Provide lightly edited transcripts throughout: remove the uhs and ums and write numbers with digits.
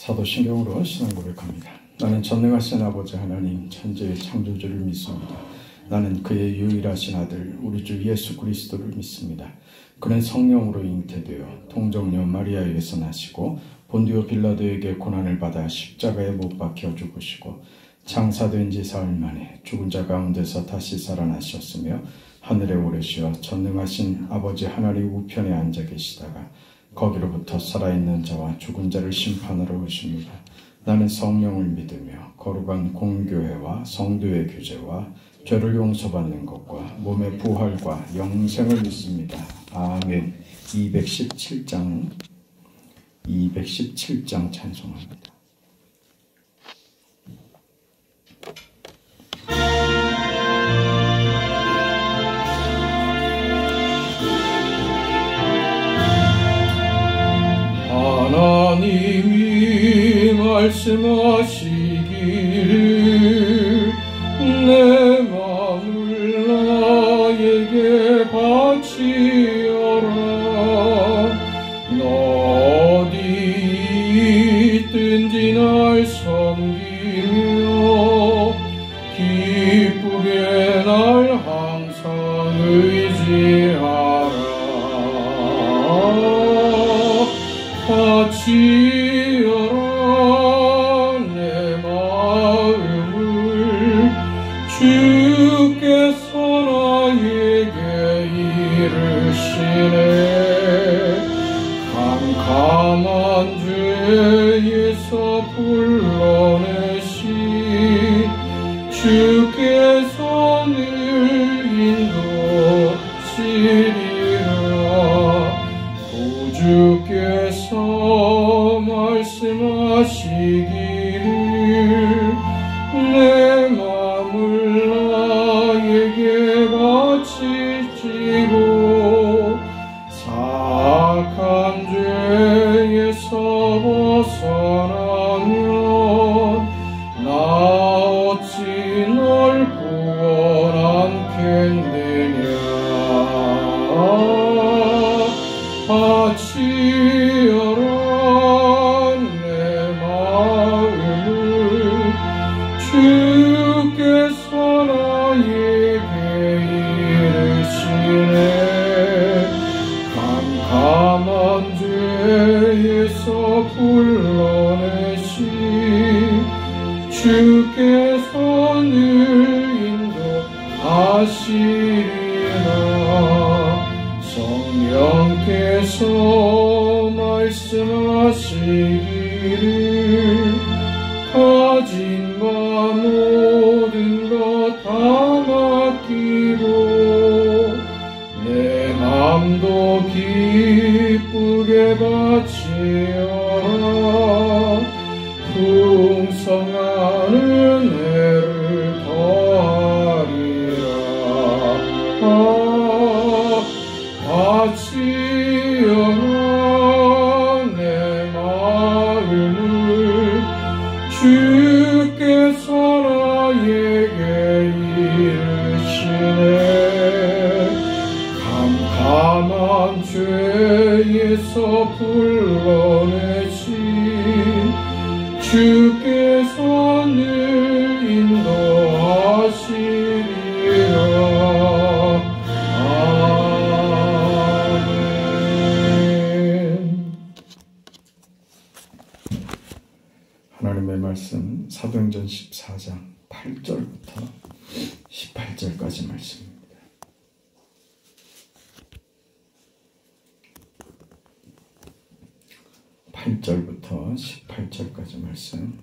사도신경으로 신앙 고백합니다. 나는 전능하신 아버지 하나님 천지의 창조주를 믿습니다. 나는 그의 유일하신 아들 우리 주 예수 그리스도를 믿습니다. 그는 성령으로 잉태되어 동정녀 마리아에게서 나시고 본디오 빌라도에게 고난을 받아 십자가에 못 박혀 죽으시고 장사된 지 사흘 만에 죽은 자 가운데서 다시 살아나셨으며 하늘에 오르시어 전능하신 아버지 하나님 우편에 앉아 계시다가 거기로부터 살아있는 자와 죽은 자를 심판하러 오십니다. 나는 성령을 믿으며 거룩한 공교회와 성도의 교제와 죄를 용서받는 것과 몸의 부활과 영생을 믿습니다. 아멘. 217장 찬송합니다. 하나님이 말씀하시기를 내 마음을 나에게 바치어라. 너 어디 있든지 날 섬기며 기쁘게 날 항상 의지하라. 바치어라 내 마음을 주께서 나에게 이르시네. 캄캄한 죄에서 불러내신 주께서 늘 인도시리라. 주께서 말씀하시기를 내 마음을 나에게 바치시고 사악한 죄에서 벗어나면 나 어찌 널 구원하겠느냐. 바치어라 내 마음을 주께서 나에게 이르시네. 캄캄한 죄에서 불러내신 주께서 늘 인도하시리라. 성령께서 말씀하시기를 가진 바 모든 것 다 맡기고 내 맘도 기쁘게 바치어라. 풍성한 은혜를 더하리라. 바치어라 내 마음을 주께서 나에게 이르시네. 캄캄한 죄에서 불러내신 주께서 늘 인도하시리라. 하나님의 말씀 사도행전 14장 8절부터 18절까지 말씀입니다. 8절부터 18절까지 말씀.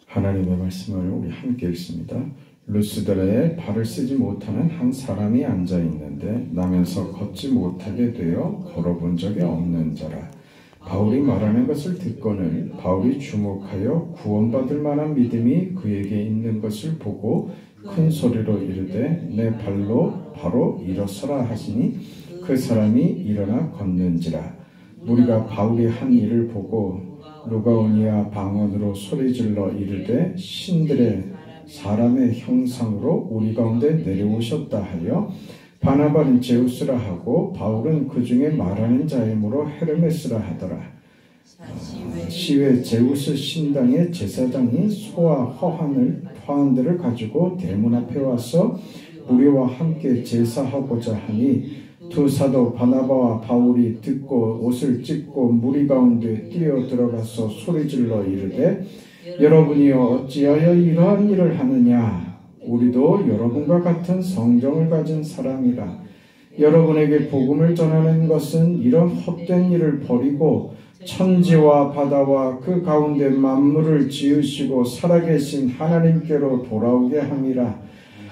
하나님의 말씀을 우리 함께 읽습니다. 루스드라에 발을 쓰지 못하는 한 사람이 앉아 있는데 나면서 걷지 못하게 되어 걸어본 적이 없는 자라. 바울이 말하는 것을 듣거늘 바울이 주목하여 구원받을 만한 믿음이 그에게 있는 것을 보고 큰 소리로 이르되 내 발로 바로 일어서라 하시니 그 사람이 일어나 걷는지라. 무리가 바울이 한 일을 보고 루가오니아 방언으로 소리질러 이르되 신들의 사람의 형상으로 우리 가운데 내려오셨다 하여 바나바는 제우스라 하고 바울은 그 중에 말하는 자이므로 헤르메스라 하더라. 시외 제우스 신당의 제사장이 소와 화환들을 가지고 대문 앞에 와서 무리와 함께 제사하고자 하니 두 사도 바나바와 바울이 듣고 옷을 찢고 무리 가운데 뛰어 들어가서 소리질러 이르되 여러분이여 어찌하여 이러한 일을 하느냐 우리도 여러분과 같은 성정을 가진 사람이라 여러분에게 복음을 전하는 것은 이런 헛된 일을 버리고 천지와 바다와 그 가운데 만물을 지으시고 살아계신 하나님께로 돌아오게 함이라.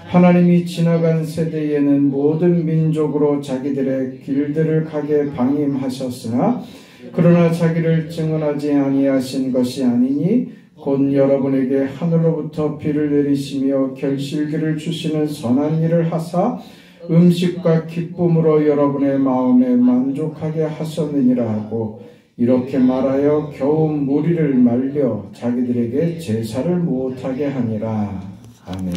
하나님이 지나간 세대에는 모든 민족으로 자기들의 길들을 가게 방임하셨으나 그러나 자기를 증언하지 아니하신 것이 아니니 곧 여러분에게 하늘로부터 비를 내리시며 결실기를 주시는 선한 일을 하사 음식과 기쁨으로 여러분의 마음에 만족하게 하셨느니라 하고 이렇게 말하여 겨우 무리를 말려 자기들에게 제사를 못하게 하니라. 아멘.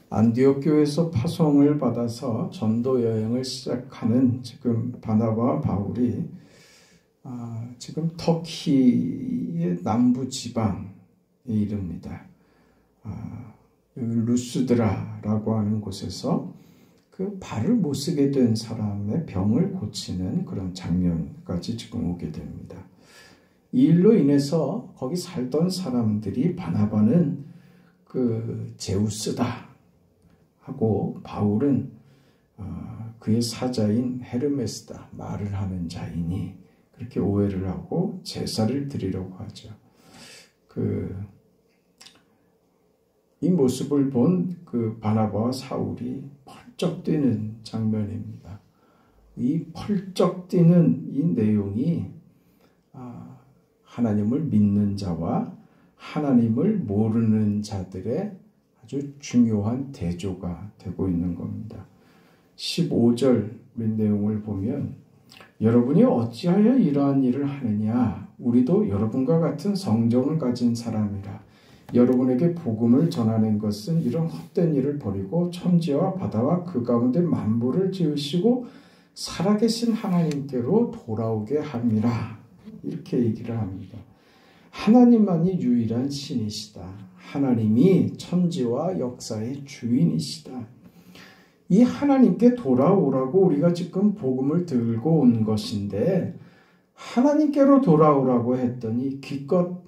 안디옥 교회에서 파송을 받아서 전도 여행을 시작하는 지금 바나바와 바울이 지금 터키의 남부 지방에 이릅니다. 루스드라라고 하는 곳에서 그 발을 못 쓰게 된 사람의 병을 고치는 그런 장면까지 지금 오게 됩니다. 이 일로 인해서 거기 살던 사람들이 바나바는 그 제우스다 하고 바울은 그의 사자인 헤르메스다 말을 하는 자이니 그렇게 오해를 하고 제사를 드리려고 하죠. 이 모습을 본 그 바나바와 사울이 펄쩍 뛰는 장면입니다. 이 펄쩍 뛰는 이 내용이 하나님을 믿는 자와 하나님을 모르는 자들의 아주 중요한 대조가 되고 있는 겁니다. 15절 내용을 보면 여러분이 어찌하여 이러한 일을 하느냐 우리도 여러분과 같은 성정을 가진 사람이라 여러분에게 복음을 전하는 것은 이런 헛된 일을 버리고 천지와 바다와 그 가운데 만물을 지으시고 살아계신 하나님께로 돌아오게 함이라 이렇게 얘기를 합니다. 하나님만이 유일한 신이시다. 하나님이 천지와 역사의 주인이시다. 이 하나님께 돌아오라고 우리가 지금 복음을 들고 온 것인데 하나님께로 돌아오라고 했더니 기껏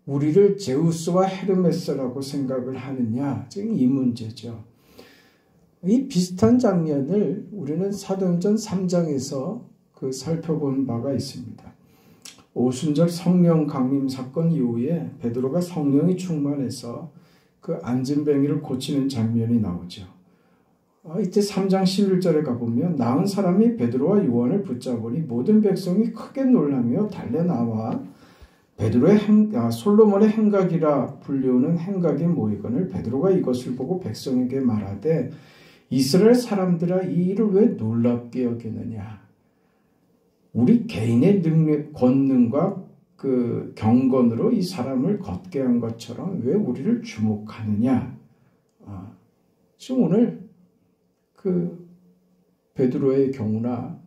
우리를 제우스와 헤르메스라고 생각을 하느냐 지금 이 문제죠. 이 비슷한 장면을 우리는 사도행전 3장에서 살펴본 바가 있습니다. 오순절 성령 강림 사건 이후에 베드로가 성령이 충만해서 그 안진뱅이를 고치는 장면이 나오죠. 이때 3장 11절에 가보면 나은 사람이 베드로와 요한을 붙잡으니 모든 백성이 크게 놀라며 달려나와 베드로의 솔로몬의 행각이라 불리우는 행각에 모이거늘 베드로가 이것을 보고 백성에게 말하되 이스라엘 사람들아 이 일을 왜 놀랍게 여기느냐. 우리 개인의 권능과 그 경건으로 이 사람을 걷게 한 것처럼 왜 우리를 주목하느냐. 지금 오늘 그 베드로의 경우나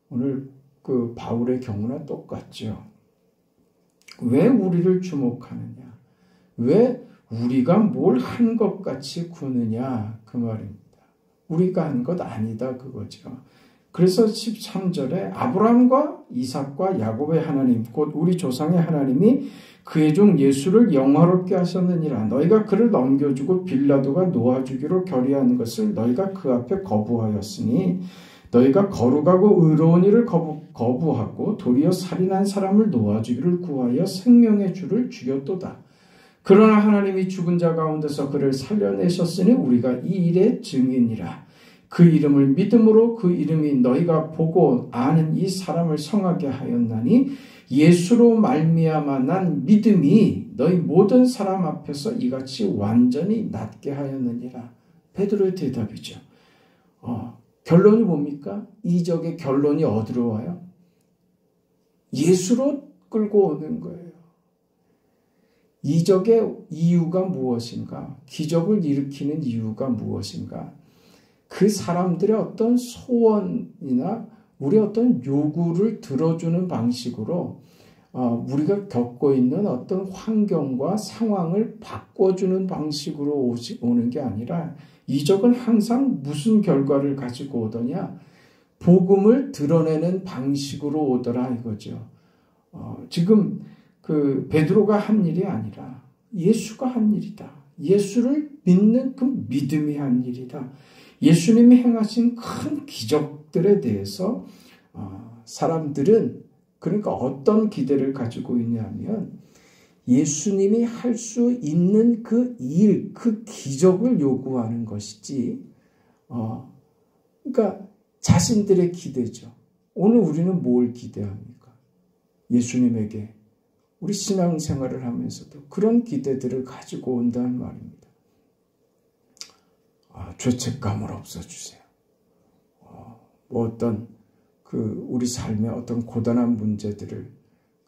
오늘 그 바울의 경우나 똑같죠. 왜 우리를 주목하느냐? 왜 우리가 뭘 한 것 같이 구느냐? 그 말입니다. 우리가 한 것 아니다 그거죠. 그래서 13절에 아브라함과 이삭과 야곱의 하나님 곧 우리 조상의 하나님이 그의 종 예수를 영화롭게 하셨느니라. 너희가 그를 넘겨주고 빌라도가 놓아주기로 결의한 것을 너희가 그 앞에 거부하였으니 너희가 거룩하고 의로운 일을 거부하고 도리어 살인한 사람을 놓아주기를 구하여 생명의 주를 죽였도다. 그러나 하나님이 죽은 자 가운데서 그를 살려내셨으니 우리가 이 일의 증인이라. 그 이름을 믿음으로 그 이름이 너희가 보고 아는 이 사람을 성하게 하였나니 예수로 말미암아 난 믿음이 너희 모든 사람 앞에서 이같이 완전히 낫게 하였느니라. 베드로의 대답이죠. 결론이 뭡니까? 이적의 결론이 어디로 와요? 예수로 끌고 오는 거예요. 이적의 이유가 무엇인가? 기적을 일으키는 이유가 무엇인가? 그 사람들의 어떤 소원이나 우리 어떤 요구를 들어주는 방식으로 우리가 겪고 있는 어떤 환경과 상황을 바꿔주는 방식으로 오는 게 아니라 이적은 항상 무슨 결과를 가지고 오더냐? 복음을 드러내는 방식으로 오더라 이거죠. 지금 그 베드로가 한 일이 아니라 예수가 한 일이다. 예수를 믿는 그 믿음이 한 일이다. 예수님이 행하신 큰 기적들에 대해서 사람들은 그러니까 어떤 기대를 가지고 있냐면 예수님이 할 수 있는 그 일, 그 기적을 요구하는 것이지 그러니까 자신들의 기대죠. 오늘 우리는 뭘 기대합니까? 예수님에게 우리 신앙생활을 하면서도 그런 기대들을 가지고 온다는 말입니다. 죄책감을 없애주세요. 뭐 어떤 우리 삶의 어떤 고단한 문제들을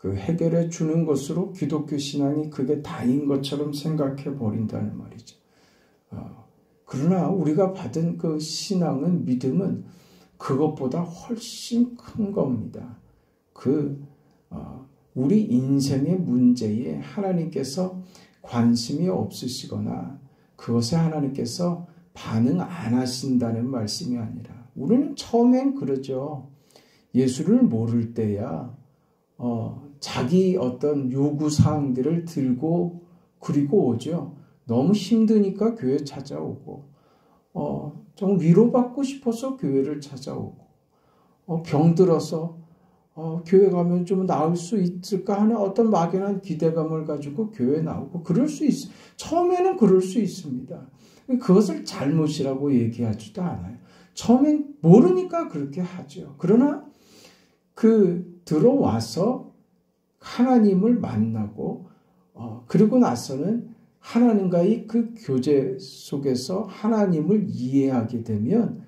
해결해 주는 것으로 기독교 신앙이 그게 다인 것처럼 생각해 버린다는 말이죠. 그러나 우리가 받은 그 신앙은, 믿음은 그것보다 훨씬 큰 겁니다. 우리 인생의 문제에 하나님께서 관심이 없으시거나 그것에 하나님께서 반응 안 하신다는 말씀이 아니라 우리는 처음엔 그러죠. 예수를 모를 때야 자기 어떤 요구사항들을 들고 그리고 오죠. 너무 힘드니까 교회 찾아오고 좀 위로받고 싶어서 교회를 찾아오고 병들어서 교회 가면 좀 나을 수 있을까 하는 어떤 막연한 기대감을 가지고 교회에 나오고 그럴 수 있어요. 처음에는 그럴 수 있습니다. 그것을 잘못이라고 얘기하지도 않아요. 처음엔 모르니까 그렇게 하죠. 그러나 들어와서 하나님을 만나고 그리고 나서는 하나님과의 그 교제 속에서 하나님을 이해하게 되면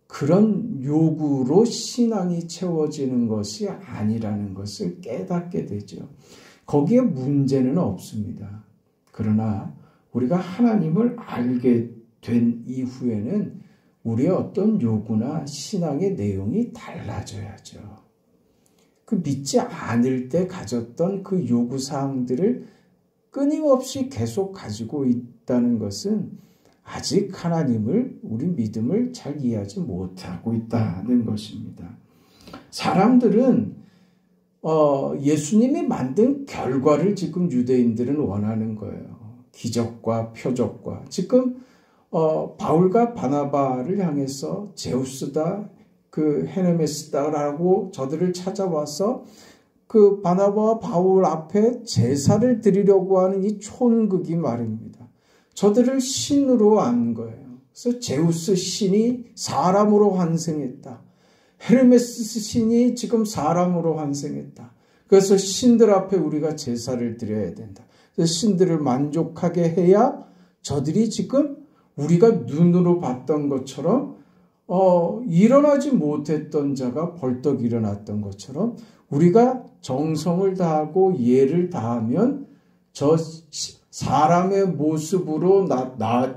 그런 요구로 신앙이 채워지는 것이 아니라는 것을 깨닫게 되죠. 거기에 문제는 없습니다. 그러나 우리가 하나님을 알게 된 이후에는 우리의 어떤 요구나 신앙의 내용이 달라져야죠. 믿지 않을 때 가졌던 그 요구사항들을 끊임없이 계속 가지고 있다는 것은 아직 하나님을, 우리 믿음을 잘 이해하지 못하고 있다는 것입니다. 사람들은 예수님이 만든 결과를 지금 유대인들은 원하는 거예요. 기적과 표적과. 지금 바울과 바나바를 향해서 제우스다, 헤르메스다라고 저들을 찾아와서 바나바와 바울 앞에 제사를 드리려고 하는 이 촌극이 말입니다. 저들을 신으로 안 거예요. 그래서 제우스 신이 사람으로 환생했다. 헤르메스 신이 지금 사람으로 환생했다. 그래서 신들 앞에 우리가 제사를 드려야 된다. 그래서 신들을 만족하게 해야 저들이 지금 우리가 눈으로 봤던 것처럼 일어나지 못했던 자가 벌떡 일어났던 것처럼 우리가 정성을 다하고 예를 다하면 저 사람의 모습으로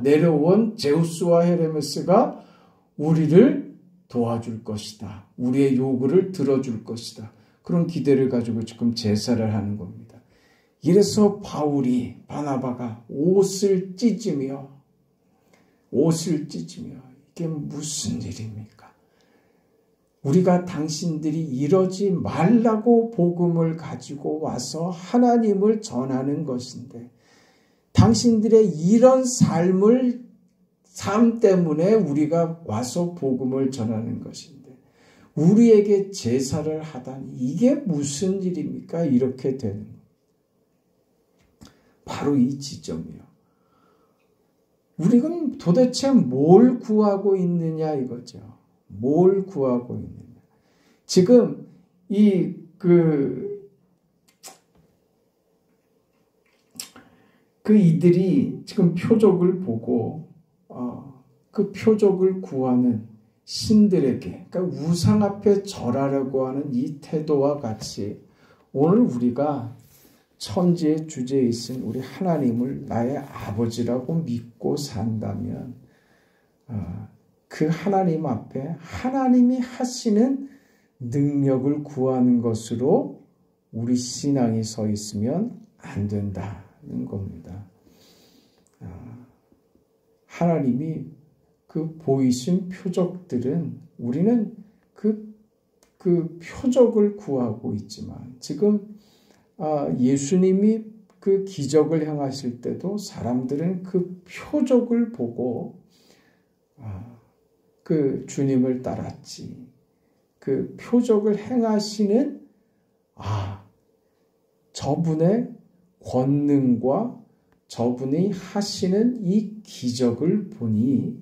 내려온 제우스와 헤르메스가 우리를 도와줄 것이다. 우리의 요구를 들어줄 것이다. 그런 기대를 가지고 지금 제사를 하는 겁니다. 이래서 바울이, 바나바가 옷을 찢으며 이게 무슨 일입니까? 우리가 당신들이 이러지 말라고 복음을 가지고 와서 하나님을 전하는 것인데 당신들의 이런 삶 때문에 우리가 와서 복음을 전하는 것인데 우리에게 제사를 하다니 이게 무슨 일입니까? 이렇게 되는 거예요. 바로 이 지점이요. 우리는 도대체 뭘 구하고 있느냐 이거죠. 뭘 구하고 있느냐. 지금 이들이 지금 표적을 보고 그 표적을 구하는 신들에게, 그러니까 우상 앞에 절하려고 하는 이 태도와 같이 오늘 우리가 천지의 주제에 있은 우리 하나님을 나의 아버지라고 믿고 산다면 그 하나님 앞에 하나님이 하시는 능력을 구하는 것으로 우리 신앙이 서 있으면 안 된다는 겁니다. 하나님이 그 보이신 표적들은 우리는 그 표적을 구하고 있지만 지금 예수님이 그 기적을 행하실 때도 사람들은 그 표적을 보고 그 주님을 따랐지. 그 표적을 행하시는 저분의 권능과 저분이 하시는 이 기적을 보니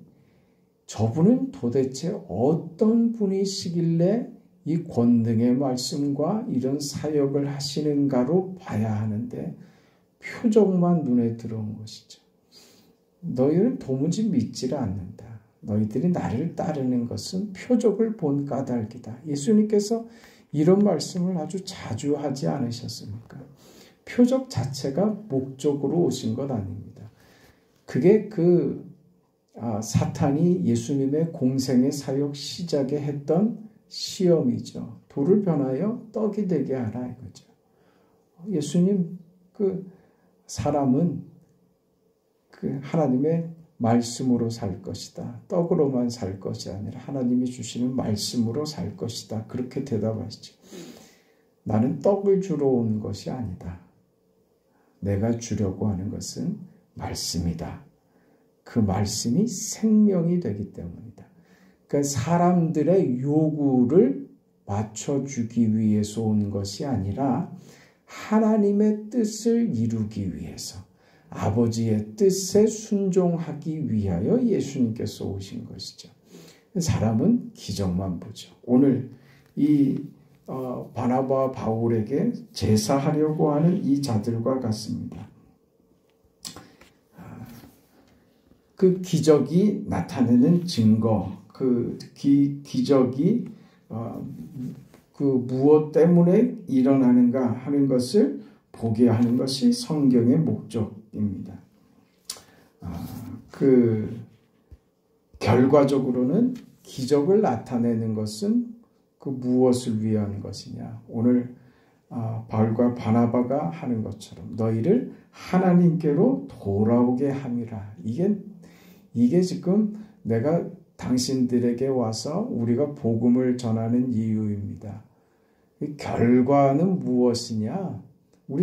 저분은 도대체 어떤 분이시길래 이 권능의 말씀과 이런 사역을 하시는가로 봐야 하는데 표적만 눈에 들어온 것이죠. 너희는 도무지 믿지를 않는다. 너희들이 나를 따르는 것은 표적을 본 까닭이다. 예수님께서 이런 말씀을 아주 자주 하지 않으셨습니까? 표적 자체가 목적으로 오신 것 아닙니다. 그게 사탄이 예수님의 공생의 사역 시작에 했던 시험이죠. 돌을 변하여 떡이 되게 하라 이거죠. 예수님 사람은 하나님의 말씀으로 살 것이다. 떡으로만 살 것이 아니라 하나님이 주시는 말씀으로 살 것이다. 그렇게 대답하시죠. 나는 떡을 주러 온 것이 아니다. 내가 주려고 하는 것은 말씀이다. 그 말씀이 생명이 되기 때문이다. 그러니까 사람들의 요구를 맞춰주기 위해서 온 것이 아니라 하나님의 뜻을 이루기 위해서 아버지의 뜻에 순종하기 위하여 예수님께서 오신 것이죠. 사람은 기적만 보죠. 오늘 이 바나바와 바울에게 제사하려고 하는 이 자들과 같습니다. 그 기적이 나타내는 증거, 그 기적이 무엇 때문에 일어나는가 하는 것을 보게 하는 것이 성경의 목적입니다. 결과적으로는 기적을 나타내는 것은 무엇을 위한 것이냐. 오늘 바울과 바나바가 하는 것처럼 너희를 하나님께로 돌아오게 함이라. 이게 지금 내가 당신들에게 와서 우리가 복음을 전하는 이유입니다. 결과는 무엇이냐? 우리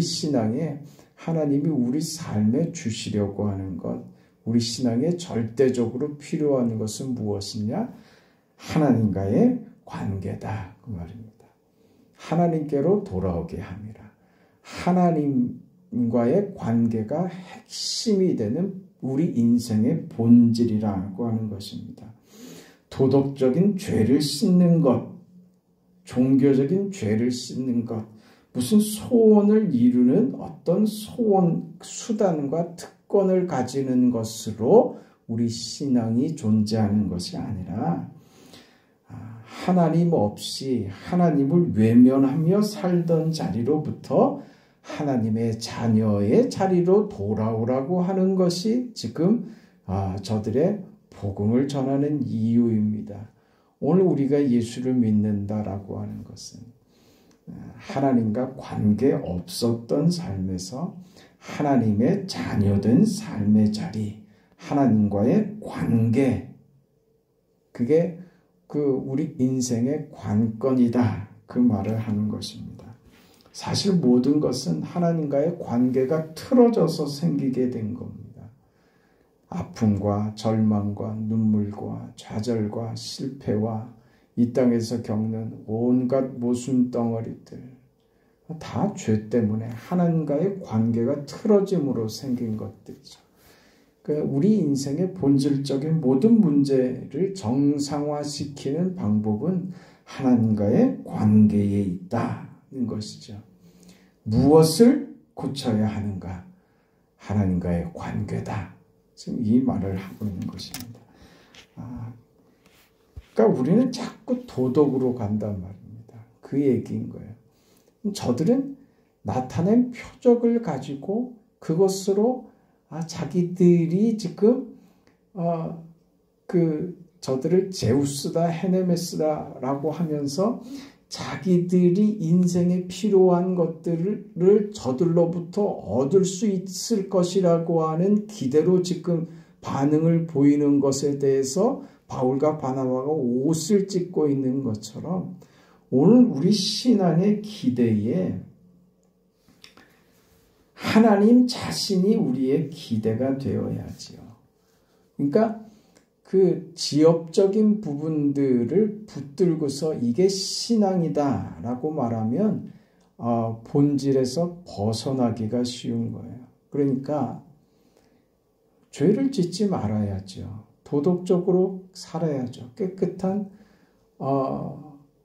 신앙에 하나님이 우리 삶에 주시려고 하는 것, 우리 신앙에 절대적으로 필요한 것은 무엇이냐? 하나님과의 관계다. 그 말입니다. 하나님께로 돌아오게 함이라. 하나님과의 관계가 핵심이 되는 우리 인생의 본질이라고 하는 것입니다. 도덕적인 죄를 씻는 것, 종교적인 죄를 씻는 것, 무슨 소원을 이루는 어떤 수단과 특권을 가지는 것으로 우리 신앙이 존재하는 것이 아니라 하나님 없이 하나님을 외면하며 살던 자리로부터 하나님의 자녀의 자리로 돌아오라고 하는 것이 지금 저들의 복음을 전하는 이유입니다. 오늘 우리가 예수를 믿는다라고 하는 것은 하나님과 관계 없었던 삶에서 하나님의 자녀된 삶의 자리, 하나님과의 관계, 그게 우리 인생의 관건이다. 그 말을 하는 것입니다. 사실 모든 것은 하나님과의 관계가 틀어져서 생기게 된 겁니다. 아픔과 절망과 눈물과 좌절과 실패와 이 땅에서 겪는 온갖 모순 덩어리들 다 죄 때문에 하나님과의 관계가 틀어짐으로 생긴 것들이죠. 우리 인생의 본질적인 모든 문제를 정상화시키는 방법은 하나님과의 관계에 있다는 것이죠. 무엇을 고쳐야 하는가? 하나님과의 관계다. 지금 이 말을 하고 있는 것입니다. 그러니까 우리는 자꾸 도덕으로 간단 말입니다. 그 얘기인 거예요. 저들은 나타낸 표적을 가지고 그것으로 자기들이 지금 저들을 제우스다 헤네메스다라고 하면서 자기들이 인생에 필요한 것들을 저들로부터 얻을 수 있을 것이라고 하는 기대로 지금 반응을 보이는 것에 대해서 바울과 바나바가 옷을 찢고 있는 것처럼 오늘 우리 신앙의 기대에 하나님 자신이 우리의 기대가 되어야지요. 그러니까 그 지엽적인 부분들을 붙들고서 이게 신앙이다라고 말하면 본질에서 벗어나기가 쉬운 거예요. 그러니까 죄를 짓지 말아야죠. 도덕적으로 살아야죠. 깨끗한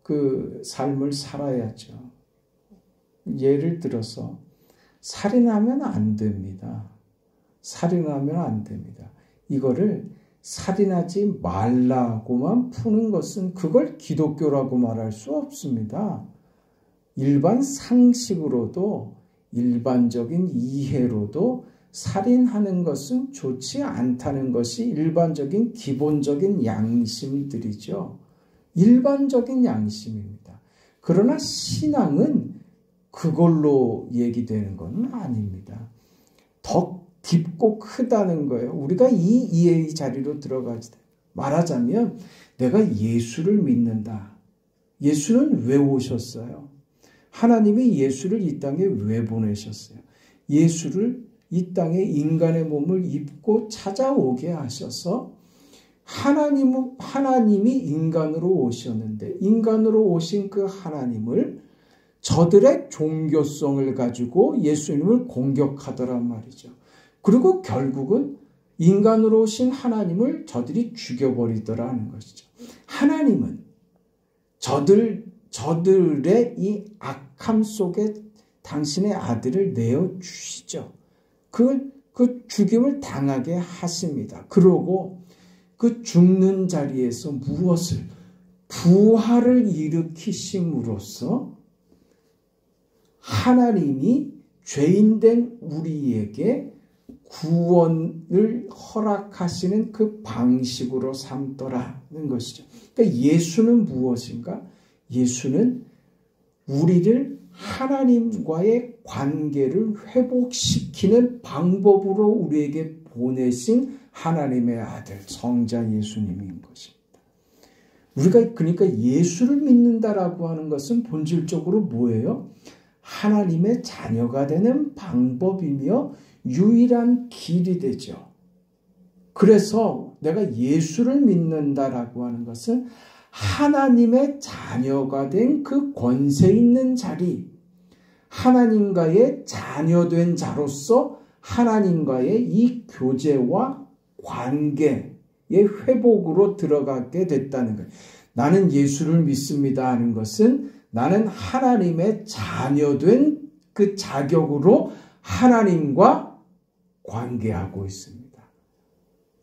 그 삶을 살아야죠. 예를 들어서 살인하면 안 됩니다. 살인하면 안 됩니다. 이거를 살인하지 말라고만 푸는 것은 그걸 기독교라고 말할 수 없습니다. 일반 상식으로도 일반적인 이해로도 살인하는 것은 좋지 않다는 것이 일반적인 기본적인 양심들이죠. 일반적인 양심입니다. 그러나 신앙은 그걸로 얘기되는 건 아닙니다. 더 깊고 크다는 거예요. 우리가 이 이해의 자리로 들어가지 말하자면 내가 예수를 믿는다. 예수는 왜 오셨어요? 하나님이 예수를 이 땅에 왜 보내셨어요? 예수를 이 땅에 인간의 몸을 입고 찾아오게 하셔서 하나님이 인간으로 오셨는데 인간으로 오신 그 하나님을 저들의 종교성을 가지고 예수님을 공격하더란 말이죠. 그리고 결국은 인간으로 오신 하나님을 저들이 죽여버리더라는 것이죠. 하나님은 저들의 이 악함 속에 당신의 아들을 내어주시죠. 그 죽임을 당하게 하십니다. 그러고 그 죽는 자리에서 무엇을? 부활을 일으키심으로써 하나님이 죄인된 우리에게 구원을 허락하시는 그 방식으로 삼더라는 것이죠. 그러니까 예수는 무엇인가? 예수는 우리를 하나님과의 관계를 회복시키는 방법으로 우리에게 보내신 하나님의 아들 성자 예수님인 것입니다. 우리가 그러니까 예수를 믿는다라고 하는 것은 본질적으로 뭐예요? 하나님의 자녀가 되는 방법이며 유일한 길이 되죠. 그래서 내가 예수를 믿는다라고 하는 것은 하나님의 자녀가 된 그 권세 있는 자리, 하나님과의 자녀된 자로서 하나님과의 이 교제와 관계의 회복으로 들어가게 됐다는 거예요. 나는 예수를 믿습니다 하는 것은 나는 하나님의 자녀된 그 자격으로 하나님과 관계하고 있습니다.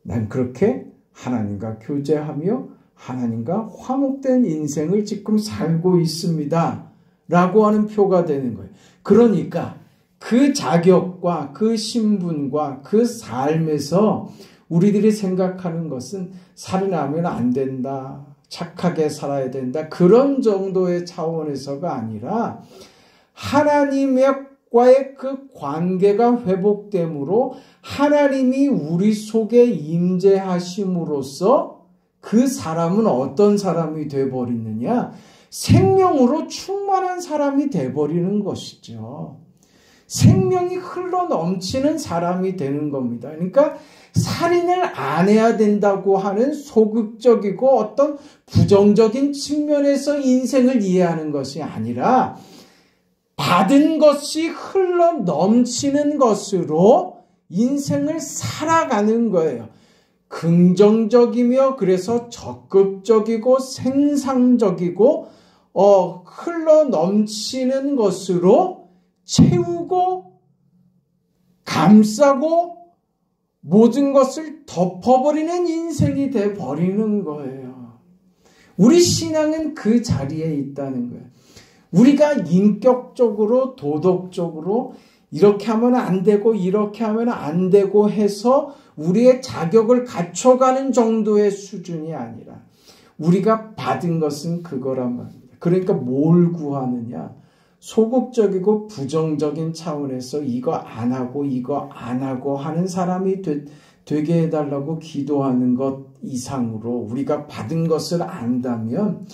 난 그렇게 하나님과 교제하며 하나님과 화목된 인생을 지금 살고 있습니다. 라고 하는 표가 되는 거예요. 그러니까 그 자격과 그 신분과 그 삶에서 우리들이 생각하는 것은 살인하면 안 된다. 착하게 살아야 된다. 그런 정도의 차원에서가 아니라 하나님과의 그 관계가 회복됨으로 하나님이 우리 속에 임재하심으로써 그 사람은 어떤 사람이 되어버리느냐? 생명으로 충만한 사람이 되어버리는 것이죠. 생명이 흘러 넘치는 사람이 되는 겁니다. 그러니까 살인을 안 해야 된다고 하는 소극적이고 어떤 부정적인 측면에서 인생을 이해하는 것이 아니라 받은 것이 흘러 넘치는 것으로 인생을 살아가는 거예요. 긍정적이며 그래서 적극적이고 생산적이고 흘러 넘치는 것으로 채우고 감싸고 모든 것을 덮어버리는 인생이 돼버리는 거예요. 우리 신앙은 그 자리에 있다는 거예요. 우리가 인격적으로 도덕적으로 이렇게 하면 안 되고 이렇게 하면 안 되고 해서 우리의 자격을 갖춰가는 정도의 수준이 아니라 우리가 받은 것은 그거란 말입니다. 그러니까 뭘 구하느냐? 소극적이고 부정적인 차원에서 이거 안 하고 하는 사람이 되게 해달라고 기도하는 것 이상으로 우리가 받은 것을 안다면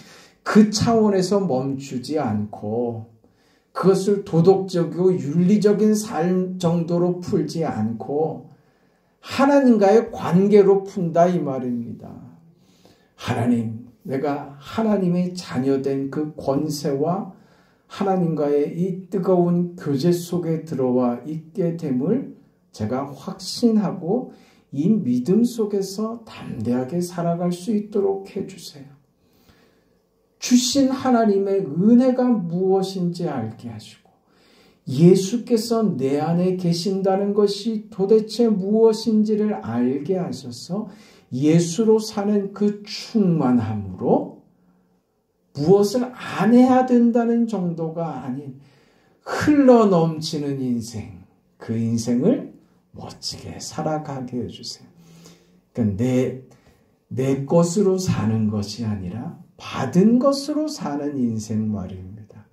그 차원에서 멈추지 않고 그것을 도덕적이고 윤리적인 삶 정도로 풀지 않고 하나님과의 관계로 푼다 이 말입니다. 하나님, 내가 하나님의 자녀된 그 권세와 하나님과의 이 뜨거운 교제 속에 들어와 있게 됨을 제가 확신하고 이 믿음 속에서 담대하게 살아갈 수 있도록 해주세요. 주신 하나님의 은혜가 무엇인지 알게 하시고 예수께서 내 안에 계신다는 것이 도대체 무엇인지를 알게 하셔서 예수로 사는 그 충만함으로 무엇을 안 해야 된다는 정도가 아닌 흘러넘치는 인생, 그 인생을 멋지게 살아가게 해주세요. 그러니까 내 것으로 사는 것이 아니라 받은 것으로 사는 인생 말입니다.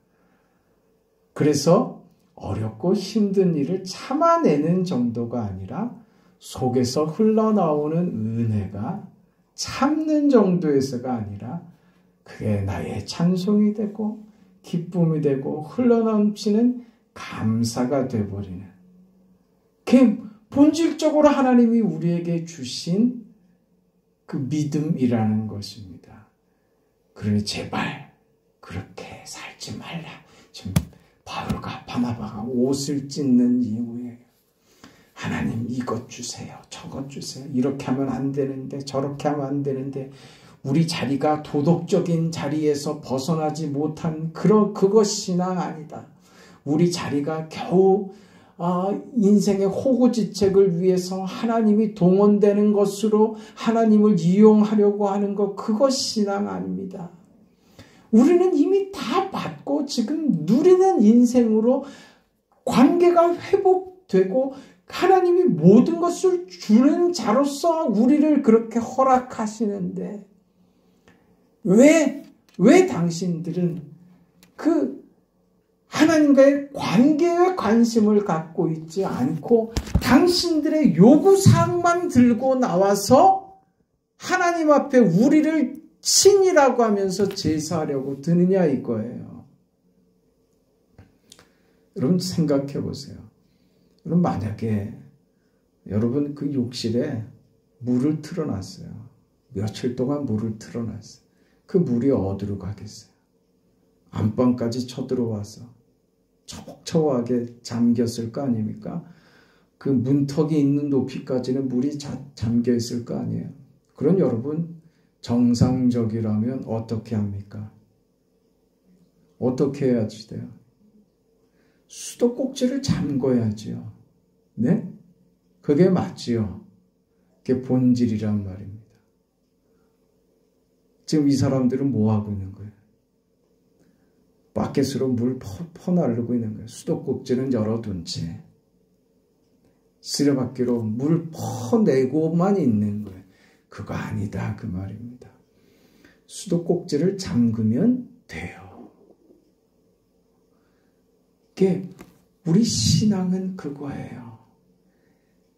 그래서 어렵고 힘든 일을 참아내는 정도가 아니라 속에서 흘러나오는 은혜가 참는 정도에서가 아니라 그게 나의 찬송이 되고 기쁨이 되고 흘러넘치는 감사가 되어버리는 그 본질적으로 하나님이 우리에게 주신 그 믿음이라는 것입니다. 그러니 제발 그렇게 살지 말라. 지금 바울과 바나바가 옷을 찢는 이유에 하나님 이것 주세요. 저것 주세요. 이렇게 하면 안 되는데 저렇게 하면 안 되는데 우리 자리가 도덕적인 자리에서 벗어나지 못한 그것 신앙 아니다. 우리 자리가 겨우 인생의 호구지책을 위해서 하나님이 동원되는 것으로 하나님을 이용하려고 하는 것 그것 신앙 아닙니다. 우리는 이미 다 받고 지금 누리는 인생으로 관계가 회복되고 하나님이 모든 것을 주는 자로서 우리를 그렇게 허락하시는데 왜 당신들은 그 하나님과의 관계에 관심을 갖고 있지 않고 당신들의 요구사항만 들고 나와서 하나님 앞에 우리를 신이라고 하면서 제사하려고 드느냐 이거예요. 여러분 생각해 보세요. 여러분 만약에 여러분 그 욕실에 물을 틀어놨어요. 며칠 동안 물을 틀어놨어요. 그 물이 어디로 가겠어요? 안방까지 쳐들어와서 처벅처벅하게 잠겼을 거 아닙니까? 그 문턱이 있는 높이까지는 물이 잠겨 있을 거 아니에요. 그럼 여러분 정상적이라면 어떻게 합니까? 어떻게 해야지 돼요? 수도꼭지를 잠궈야지요. 네? 그게 맞지요. 그게 본질이란 말입니다. 지금 이 사람들은 뭐 하고 있는 거예요? 바켓으로 물 퍼나르고 있는 거예요. 수도꼭지는 열어둔 채 쓰레받기로 물 퍼내고만 있는 거예요. 그거 아니다 그 말입니다. 수도꼭지를 잠그면 돼요. 그게 우리 신앙은 그거예요.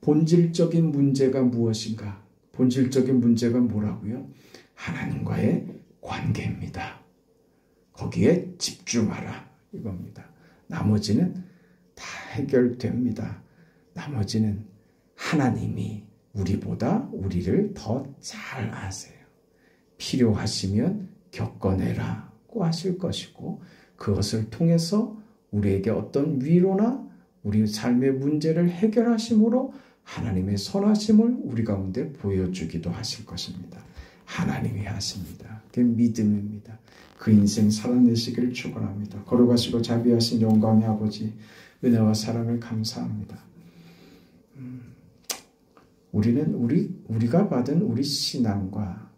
본질적인 문제가 무엇인가? 본질적인 문제가 뭐라고요? 하나님과의 관계입니다. 거기에 집중하라 이겁니다. 나머지는 다 해결됩니다. 나머지는 하나님이 우리보다 우리를 더 잘 아세요. 필요하시면 겪어내라고 하실 것이고 그것을 통해서 우리에게 어떤 위로나 우리 삶의 문제를 해결하심으로 하나님의 선하심을 우리 가운데 보여주기도 하실 것입니다. 하나님이 하십니다. 그게 믿음입니다. 그 인생 살아내시기를 축원합니다. 걸어가시고 자비하신 영광의 아버지 은혜와 사랑을 감사합니다. 우리는 우리가 받은 우리 신앙과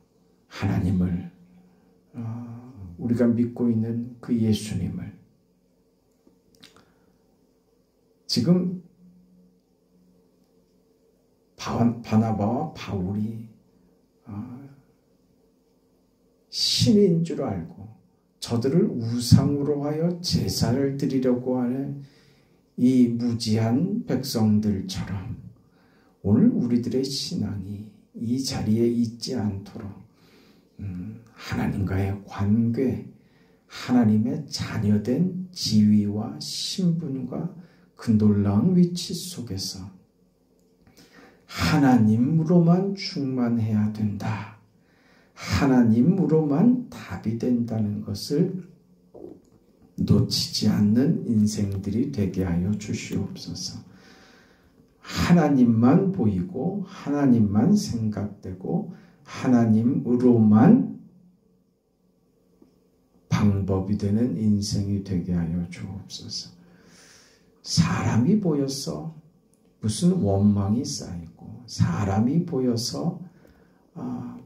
하나님을 우리가 믿고 있는 그 예수님을 지금 바나바와 바울이 신인 줄 알고 저들을 우상으로 하여 제사를 드리려고 하는 이 무지한 백성들처럼 오늘 우리들의 신앙이 이 자리에 있지 않도록 하나님과의 관계, 하나님의 자녀된 지위와 신분과 그 놀라운 위치 속에서 하나님으로만 충만해야 된다. 하나님으로만 답이 된다는 것을 놓치지 않는 인생들이 되게 하여 주시옵소서. 하나님만 보이고 하나님만 생각되고 하나님으로만 방법이 되는 인생이 되게 하여 주옵소서. 사람이 보여서 무슨 원망이 쌓이고, 사람이 보여서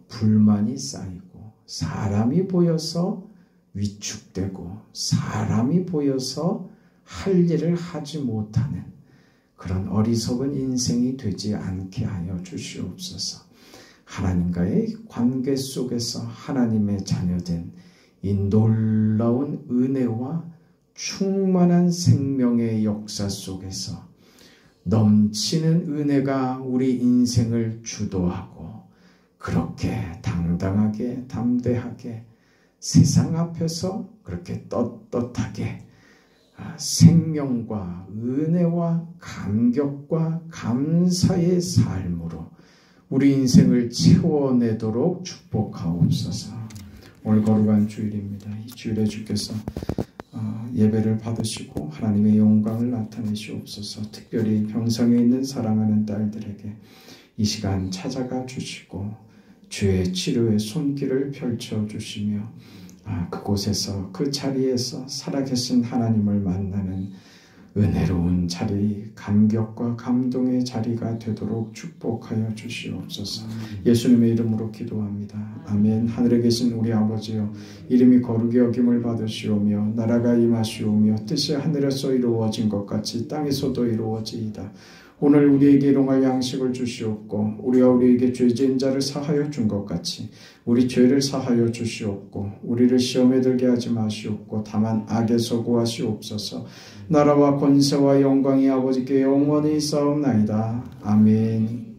불만이 쌓이고, 사람이 보여서 위축되고, 사람이 보여서 할 일을 하지 못하는 그런 어리석은 인생이 되지 않게 하여 주시옵소서. 하나님과의 관계 속에서 하나님의 자녀된 이 놀라운 은혜와 충만한 생명의 역사 속에서 넘치는 은혜가 우리 인생을 주도하고 그렇게 당당하게 담대하게 세상 앞에서 그렇게 떳떳하게 생명과 은혜와 감격과 감사의 삶으로 우리 인생을 채워내도록 축복하옵소서. 오늘 거룩한 주일입니다. 이 주일에 주께서 예배를 받으시고 하나님의 영광을 나타내시옵소서. 특별히 병상에 있는 사랑하는 딸들에게 이 시간 찾아가 주시고 주의 치료의 손길을 펼쳐주시며 그곳에서 그 자리에서 살아계신 하나님을 만나는 은혜로운 자리, 감격과 감동의 자리가 되도록 축복하여 주시옵소서. 예수님의 이름으로 기도합니다. 아멘. 하늘에 계신 우리 아버지여, 이름이 거룩히 여김을 받으시오며 나라가 임하시오며 뜻이 하늘에서 이루어진 것 같이 땅에서도 이루어지이다. 오늘 우리에게 일용할 양식을 주시옵고 우리가 우리에게 죄지은 자를 사하여 준 것 같이 우리 죄를 사하여 주시옵고 우리를 시험에 들게 하지 마시옵고 다만 악에서 구하시옵소서. 나라와 권세와 영광이 아버지께 영원히 있사옵나이다. 아멘.